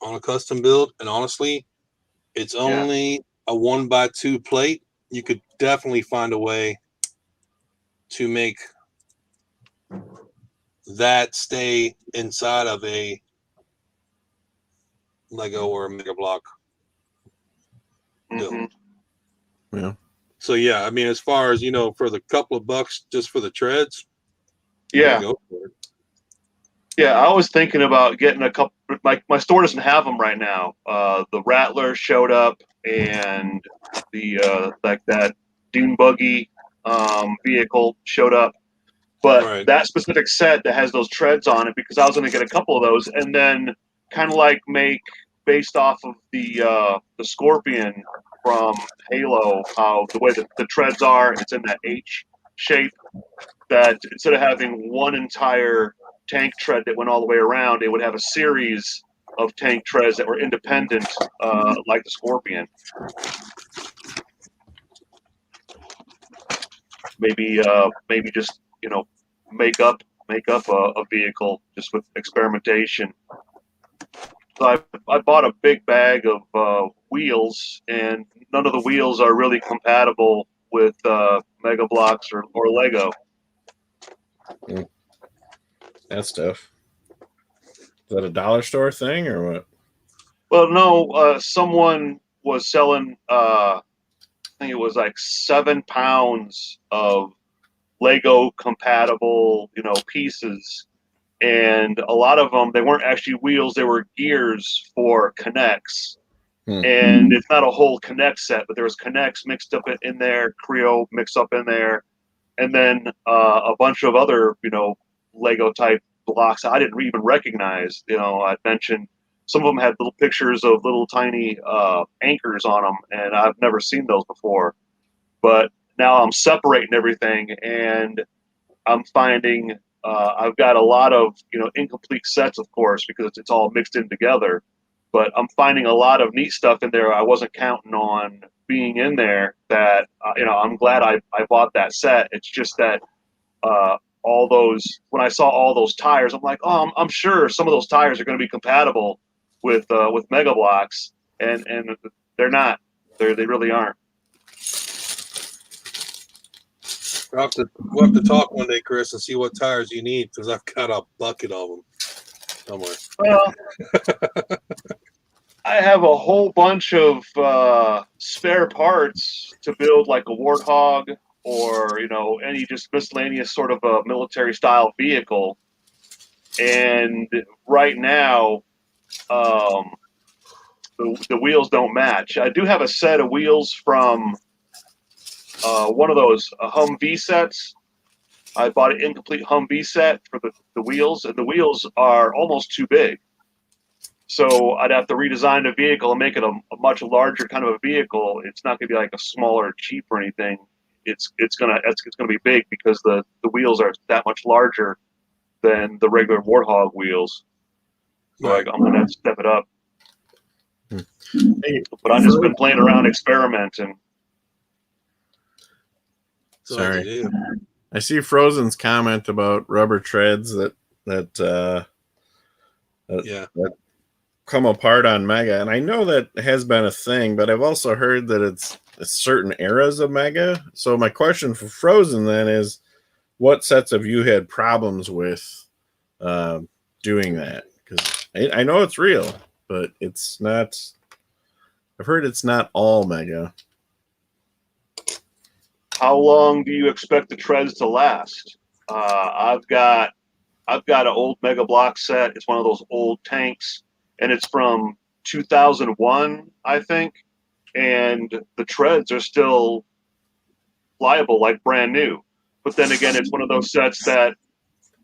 on a custom build, and honestly, it's only a 1x2 plate. You could definitely find a way to make that stay inside of a Lego or a Mega Block build. Mm-hmm. Yeah. So I mean, as far as for the couple of bucks just for the treads, go for it. Yeah, I was thinking about getting a couple. My store doesn't have them right now. The Rattler showed up, and the that dune buggy vehicle showed up. But that specific set that has those treads on it, because I was going to get a couple of those, and then kind of like make based off of the Scorpion from Halo, how the way that the treads are, it's in that H shape. That instead of having one entire tank tread that went all the way around, it would have a series of tank treads that were independent, like the Scorpion. Maybe just make up a vehicle just with experimentation. So I bought a big bag of wheels, and none of the wheels are really compatible with Mega Bloks or Lego. That's tough. Is that a dollar store thing or what? Well, no. Someone was selling. I think it was like 7 pounds of Lego compatible, pieces, and a lot of them, they weren't actually wheels; they were gears for Connects. And it's not a whole Connect set, but there was Connects mixed up in there, Creo mixed up in there, and then a bunch of other, Lego type blocks I didn't even recognize. I mentioned some of them had little pictures of little tiny anchors on them, and I've never seen those before. But now I'm separating everything, and I'm finding I've got a lot of incomplete sets, of course, because it's all mixed in together. But I'm finding a lot of neat stuff in there I wasn't counting on being in there. That I'm glad I bought that set. It's just that all those, when I saw all those tires, I'm like, oh, I'm sure some of those tires are going to be compatible with Mega Bloks, and they're not. They really aren't. We'll have to talk one day, Chris, and see what tires you need, because I've got a bucket of them somewhere. Well, I have a whole bunch of spare parts to build like a Warthog or any just miscellaneous sort of a military style vehicle, and right now the wheels don't match. I do have a set of wheels from one of those Humvee sets. I bought an incomplete Humvee set for the wheels, and the wheels are almost too big. So I'd have to redesign the vehicle and make it a much larger kind of a vehicle. It's not going to be like a smaller Jeep or anything. It's gonna be big because the wheels are that much larger than the regular Warthog wheels. So Right. I'm gonna have to step it up. Hey, But I've just been playing around, experimenting. So I sorry. do. I see Frozen's comment about rubber treads that Yeah. come apart on Mega, and I know that has been a thing, but I've also heard that it's certain eras of Mega. So my question for Frozen then is, what sets have you had problems with doing that? Because I know it's real, but it's not. I've heard it's not all Mega. How long do you expect the treads to last? I've got an old Mega Block set. It's one of those old tanks, and it's from 2001, I think. And the treads are still pliable, like brand new. But then again, it's one of those sets that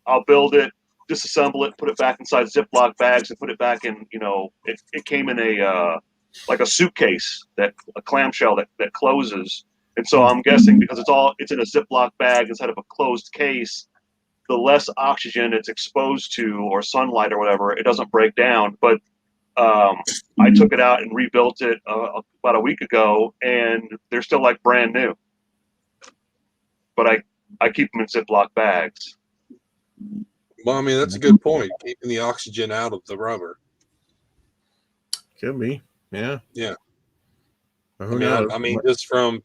I'll build it, disassemble it, put it back inside Ziploc bags, and put it back in. It came in a like a suitcase, a clamshell that closes. And so I'm guessing because it's in a Ziploc bag instead of a closed case, the less oxygen it's exposed to or sunlight or whatever, it doesn't break down. But I took it out and rebuilt it about a week ago, and they're still like brand new. But I keep them in Ziploc bags. Well, I mean, that's a good point. Keeping the oxygen out of the rubber. Could be, yeah. Yeah. Who knows? I mean, just from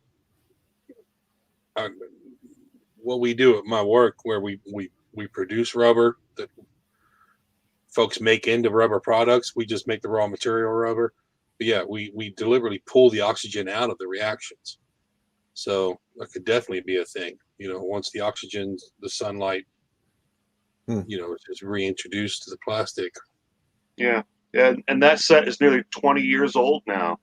what we do at my work, where we produce rubber that folks make into rubber products. We just make the raw material rubber. But yeah, we deliberately pull the oxygen out of the reactions. So that could definitely be a thing. Once the oxygen, the sunlight, is reintroduced to the plastic. Yeah. And that set is nearly 20 years old now.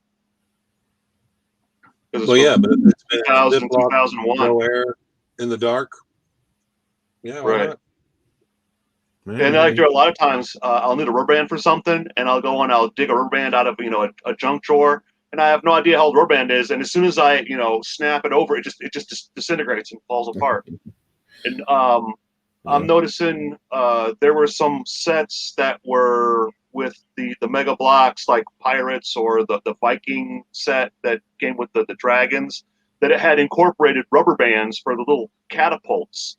Well, yeah, but it's been 2000, 2001. No air in the dark. Yeah, why Right. not? And I do a lot of times. I'll need a rubber band for something, and I'll go and I'll dig a rubber band out of a junk drawer, and I have no idea how old the rubber band is. And as soon as I snap it over, it just disintegrates and falls apart. And I'm noticing there were some sets that were with the Mega Blocks, like Pirates or the Viking set that came with the dragons, that it had incorporated rubber bands for the little catapults.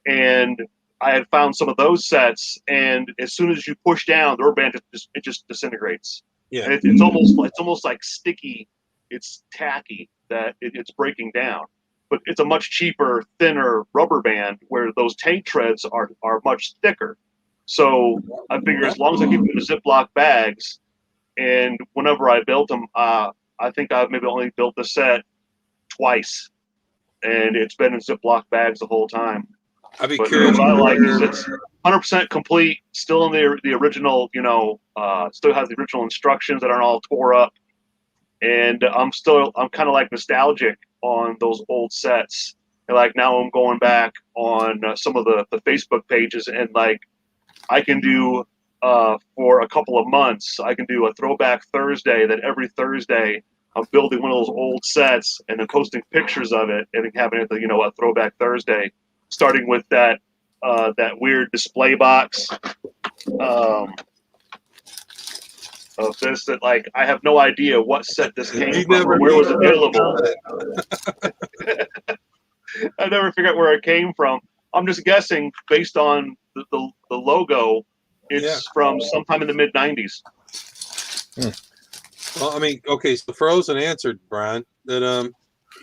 And I had found some of those sets, and as soon as you push down, the rubber band just disintegrates. Yeah, And it's almost like sticky. It's tacky that it's breaking down. But it's a much cheaper, thinner rubber band where those tank treads are much thicker. So I figure as long as I keep them in the Ziploc bags, and whenever I built them, I think I've maybe only built the set twice, and it's been in Ziploc bags the whole time. I'd be But curious. what I like is it's 100% complete, still in the original, still has the original instructions that aren't all tore up. And I'm kind of like nostalgic on those old sets. And like now I'm going back on some of the Facebook pages, and like I can do for a couple of months, I can do a throwback Thursday that every Thursday I'm building one of those old sets and then posting pictures of it and having it, a throwback Thursday, starting with that weird display box of this that like I have no idea what set this came from or where it was available. I never figured out where it came from. I'm just guessing based on the logo. It's from sometime in the mid '90s. Well, I mean, okay, so Frozen answered, Brian, that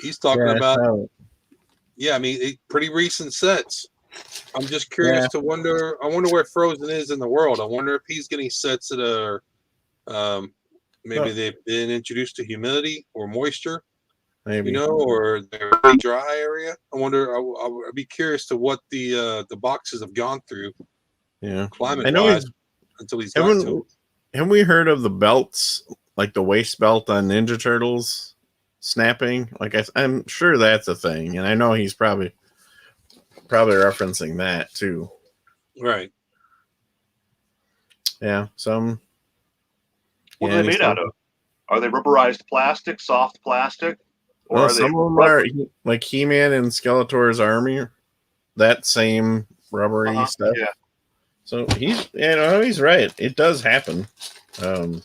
he's talking about. Yeah, I mean, pretty recent sets. I'm just curious to wonder. I wonder where Frozen is in the world. I wonder if he's getting sets that are maybe they've been introduced to humidity or moisture, maybe, or they're a dry area. I wonder. I'd be curious to what the boxes have gone through. Yeah, climate wise until he's got to. Haven't we heard of the belts, like the waist belt on Ninja Turtles snapping? Like I'm sure that's a thing, and I know he's probably referencing that too. Right. Yeah, some What Yeah, are they made out of? Are they rubberized plastic, soft plastic, or Well, are they some of them rubber? are like He-Man and Skeletor's army, that same rubbery stuff. Yeah. So he's right. It does happen. I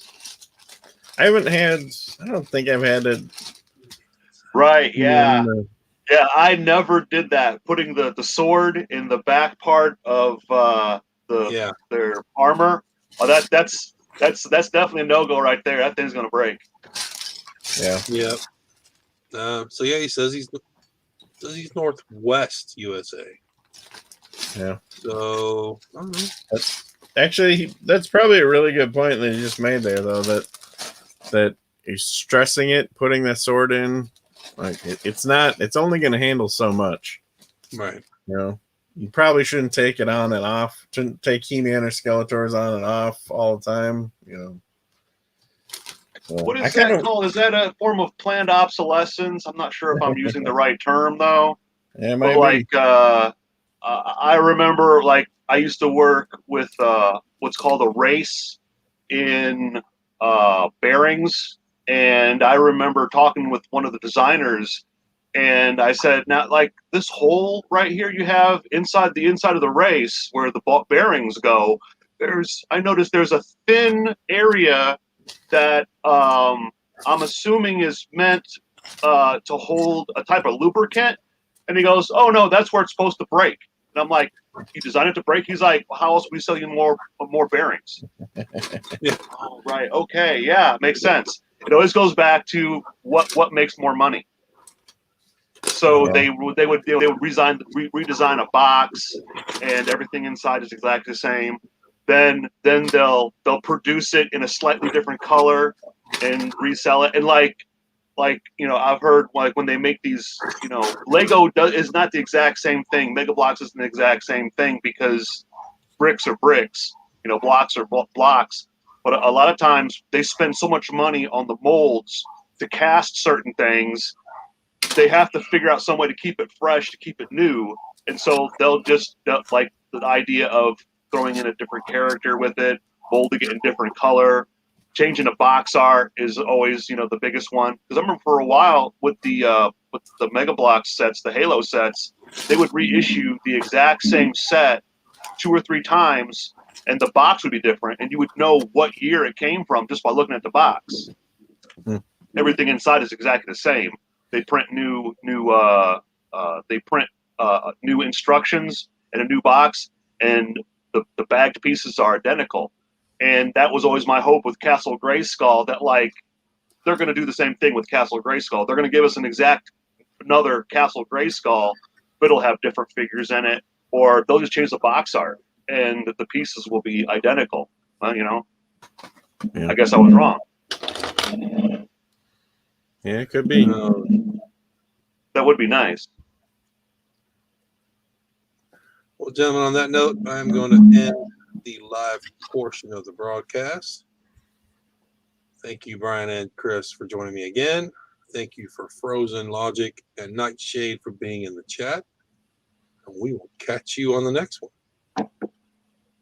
don't think I've had it. Right. Yeah. In, Yeah. I never did that. Putting the sword in the back part of their armor. Oh, that's definitely a no-go right there. That thing's gonna break. yeah. Yep. So yeah, he says he's Northwest USA. Yeah. So I don't know. That's probably a really good point that you just made there, though. That he's stressing it, putting the sword in. Like it's not. It's only going to handle so much. Right. You know, you probably shouldn't take it on and off. Shouldn't take He-Man or Skeletor's on and off all the time. You know. So What is that called? Is that a form of planned obsolescence? I'm not sure if I'm using the right term though. Yeah, But like, I remember, like, I used to work with what's called a race in bearings, and I remember talking with one of the designers, and I said, "Now, like this hole right here, you have inside of the race where the bearings go. I noticed there's a thin area that I'm assuming is meant to hold a type of lubricant." And he goes, "Oh no, that's where it's supposed to break." And I'm like, "You designed it to break?" He's like, well, "How else would we sell you more bearings?" Yeah. Oh, right. Okay. Yeah, makes sense. It always goes back to what makes more money. So they would redesign a box, and everything inside is exactly the same. Then they'll produce it in a slightly different color and resell it. And like I've heard like when they make these, Lego is not the exact same thing. Mega Blocks isn't the exact same thing because bricks are bricks, blocks are blocks. But a lot of times they spend so much money on the molds to cast certain things, they have to figure out some way to keep it fresh, to keep it new. And so they'll just like the idea of throwing in a different character with it, molding it in different color, changing the box art is always, the biggest one. Because I remember for a while with the Mega Bloks sets, the Halo sets, they would reissue the exact same set 2 or 3 times, and the box would be different, and you would know what year it came from just by looking at the box. Everything inside is exactly the same. They print new instructions in a new box, and the bagged pieces are identical. And that was always my hope with Castle Grayskull, that like they're going to do the same thing with Castle Grayskull. They're going to give us another Castle Grayskull, but it'll have different figures in it, or they'll just change the box art and the pieces will be identical. Well, I guess I was wrong. Yeah, it could be. That would be nice. Well, gentlemen, on that note, I'm going to end the live portion of the broadcast. Thank you, Brian and Chris, for joining me again. Thank you for Frozen Logic and Nightshade for being in the chat. And we will catch you on the next one.